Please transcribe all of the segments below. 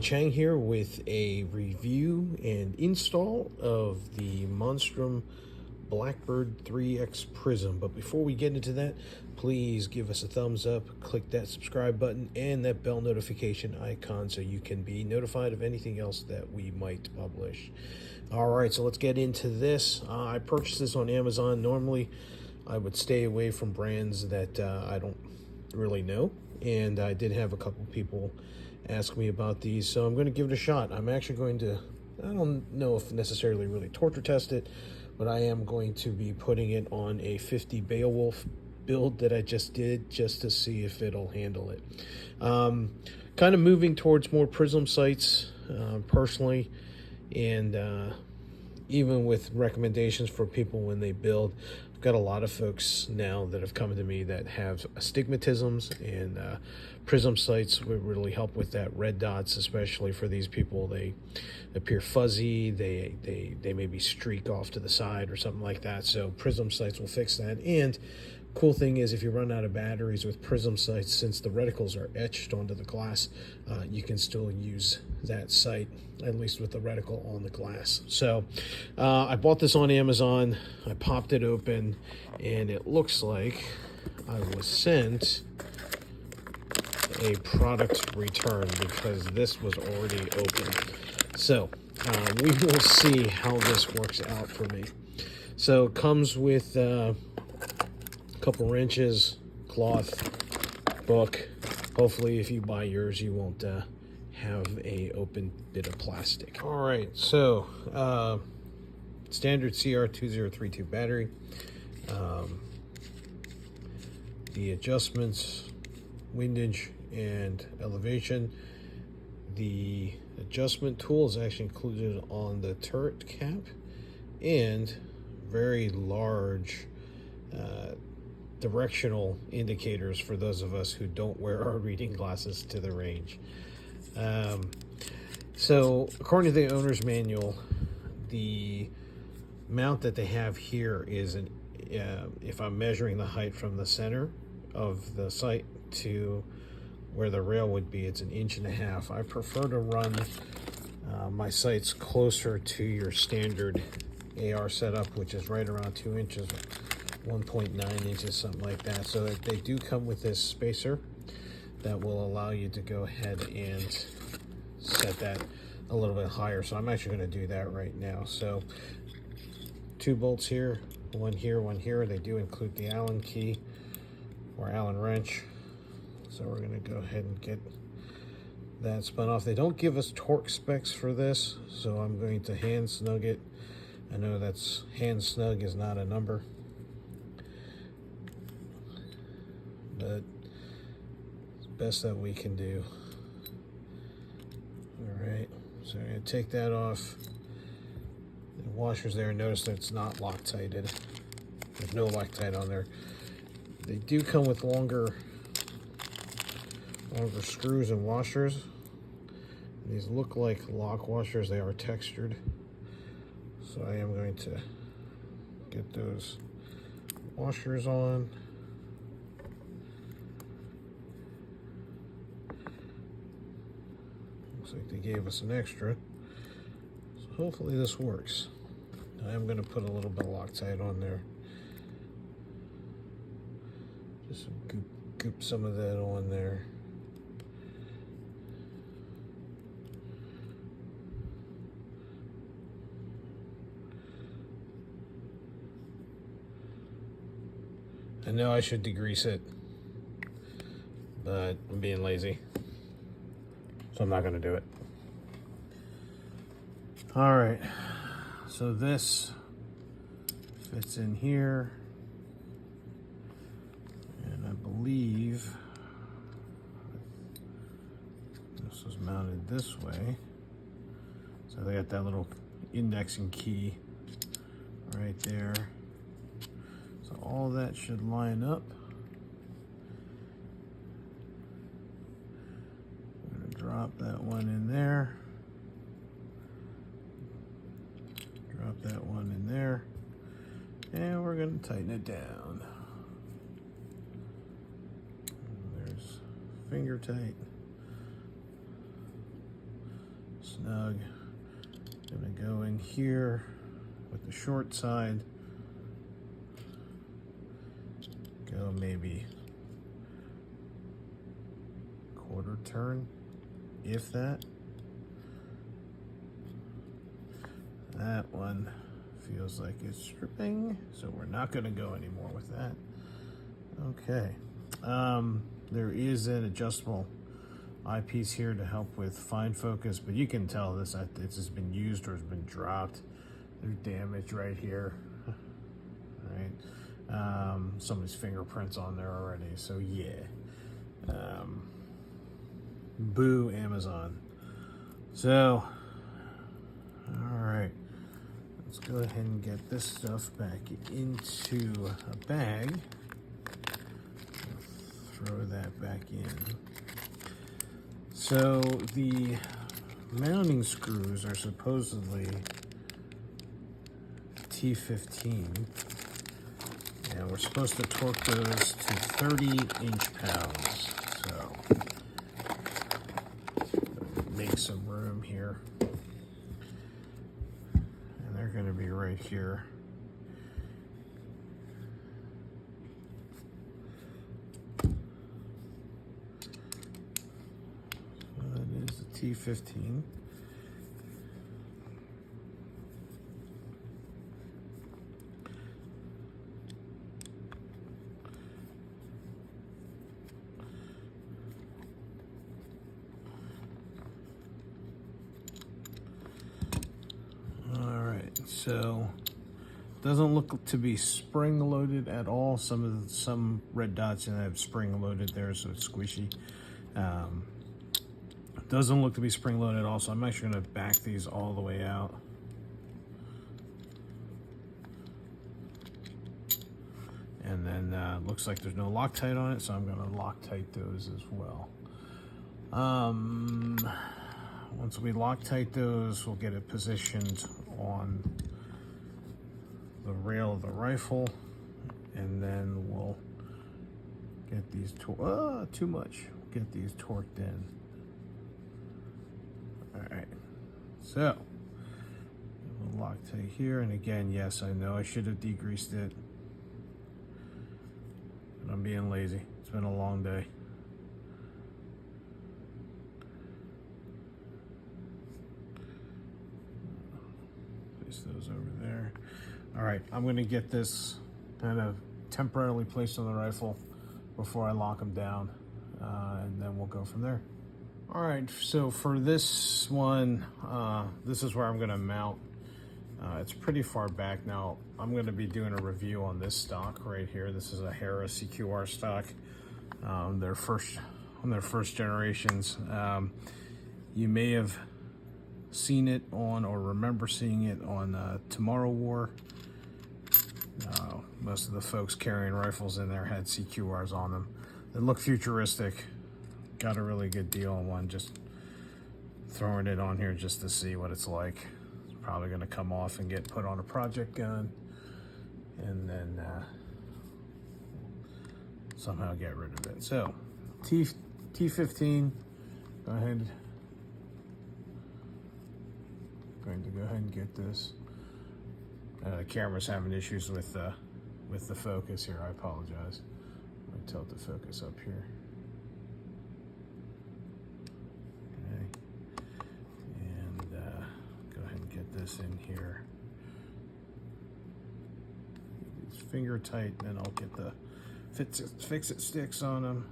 Chang here with a review and install of the Monstrum Blackbird 3X Prism. But before we get into that, please give us a thumbs up, click that subscribe button and that bell notification icon so you can be notified of anything else that we might publish. All right, so let's get into this. I purchased this on Amazon. Normally, I would stay away from brands that I don't really know, and I did have a couple people ask me about these, so I'm going to give it a shot. I'm actually going to, I don't know if necessarily really torture test it, but I am going to be putting it on a 50 Beowulf build that I just did, just to see if it'll handle it. Kind of moving towards more prism sights personally, and even with recommendations for people when they build. I've got a lot of folks now that have come to me that have astigmatisms, and prism sights would really help with that. Red dots, especially for these people, they appear fuzzy, they maybe streak off to the side or something like that. So prism sights will fix that. And cool thing is, if you run out of batteries with prism sights, since the reticles are etched onto the glass, you can still use that sight, at least with the reticle on the glass. So I bought this on Amazon. I popped it open, and it looks like I was sent a product return because this was already open. So we will see how this works out for me. So it comes with couple wrenches, cloth, book. Hopefully if you buy yours you won't have a open bit of plastic. All right, so standard CR2032 battery. The adjustments, windage and elevation. The adjustment tool is actually included on the turret cap, and very large directional indicators for those of us who don't wear our reading glasses to the range. So according to the owner's manual, the mount that they have here is an if I'm measuring the height from the center of the sight to where the rail would be, it's 1.5 inches. I prefer to run my sights closer to your standard AR setup, which is right around 2 inches, 1.9 inches, something like that. So they do come with this spacer that will allow you to go ahead and set that a little bit higher. So I'm actually going to do that right now. So 2 bolts here, one here, one here. They do include the Allen key or Allen wrench. So we're going to go ahead and get that spun off. They don't give us torque specs for this, so I'm going to hand snug it. I know that's hand snug is not a number, but it's the best that we can do. All right, so I'm going to take that off. The washer's there. Notice that it's not Loctited. There's no Loctite on there. They do come with longer screws and washers. These look like lock washers. They are textured. So I am going to get those washers on. Looks like they gave us an extra. So hopefully this works. I am going to put a little bit of Loctite on there. Just goop some of that on there. I know I should degrease it, but I'm being lazy, so I'm not going to do it. All right, so this fits in here, and I believe this was mounted this way. So they got that little indexing key right there. So all that should line up. I'm going to drop that one in there. Drop that one in there. And we're going to tighten it down. And there's finger tight. snug. Gonna go in here with the short side. Go maybe quarter turn, if that. That one feels like it's stripping, so we're not going to go anymore with that. Okay. There is an adjustable eyepiece here to help with fine focus, but you can tell this has been used or has been dropped. There's damage right here. Right. Somebody's fingerprints on there already, so yeah. Boo, Amazon. So, all right. Let's go ahead and get this stuff back into a bag. Throw that back in. So the mounting screws are supposedly T15, and we're supposed to torque those to 30 inch-pounds. So make some room here. They're going to be right here. So that is the T15. So doesn't look to be spring loaded at all. Some red dots and have spring loaded there, so it's squishy. Doesn't look to be spring loaded at all, so I'm actually going to back these all the way out. And then looks like there's no Loctite on it, so I'm going to Loctite those as well. Once we Loctite those, we'll get it positioned on the rail of the rifle, and then we'll get these too much. Get these torqued in. All right, so we'll Loctite here, and again, yes, I know I should have degreased it, but I'm being lazy. It's been a long day. Place those over there. All right, I'm going to get this kind of temporarily placed on the rifle before I lock them down, and then we'll go from there. All right, so for this one, this is where I'm going to mount. It's pretty far back now. I'm going to be doing a review on this stock right here. This is a Harris CQR stock. Their first generations. You may have seen it on, or remember seeing it on Tomorrow War. Most of the folks carrying rifles in there had CQRs on them. They look futuristic. Got a really good deal on one. Just throwing it on here just to see what it's like. It's probably going to come off and get put on a project gun, and then somehow get rid of it. So T15. Go ahead. Going to go ahead and get this. The camera's having issues with the focus here. I apologize. Let me tilt the focus up here. Okay. And go ahead and get this in here. It's finger tight, then I'll get the fix-it sticks on them.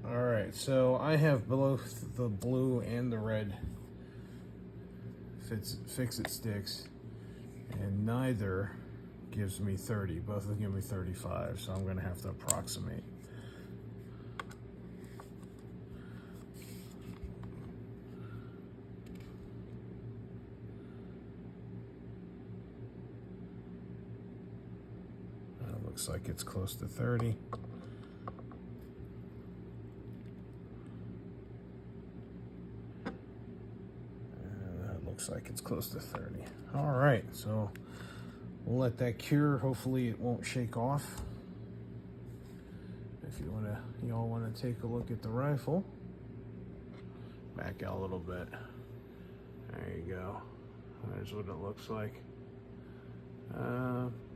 All right, so I have both the blue and the red fix-it sticks, and neither gives me 30. Both of them give me 35, so I'm going to have to approximate. That looks like it's close to 30. Looks like it's close to 30. All right, so we'll let that cure. Hopefully it won't shake off. If y'all want to take a look at the rifle, Back out a little bit. There you go. There's what it looks like.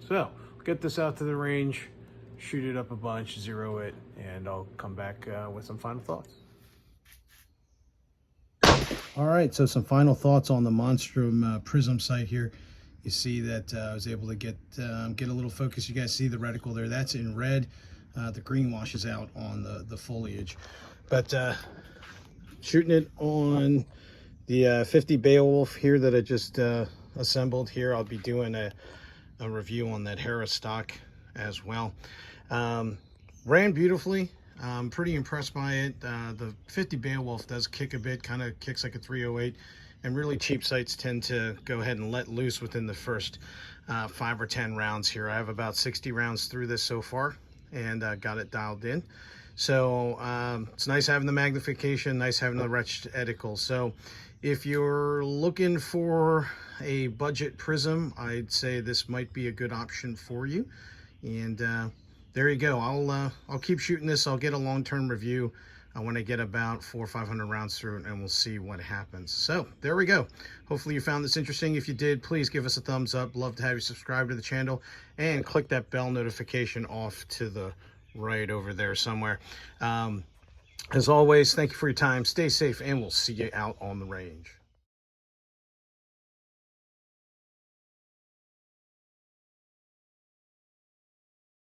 So, get this out to the range, shoot it up a bunch, zero it, and I'll come back with some final thoughts. All right, so some final thoughts on the Monstrum Prism sight here. You see that I was able to get a little focus. You guys see the reticle there. That's in red. The green washes out on the foliage. But shooting it on the 50 Beowulf here that I just assembled here. I'll be doing a review on that Harris stock as well. Ran beautifully. I'm pretty impressed by it. The 50 Beowulf does kick a bit, kind of kicks like a 308, and really cheap sights tend to go ahead and let loose within the first 5 or 10 rounds here. I have about 60 rounds through this so far, and got it dialed in. So it's nice having the magnification, nice having the reticle. So if you're looking for a budget prism, I'd say this might be a good option for you. And there you go. I'll keep shooting this. I'll get a long-term review when I get about 400 or 500 rounds through it, and we'll see what happens. So there we go. Hopefully you found this interesting. If you did, please give us a thumbs up. Love to have you subscribe to the channel and click that bell notification off to the right over there somewhere. As always, thank you for your time. Stay safe, and we'll see you out on the range.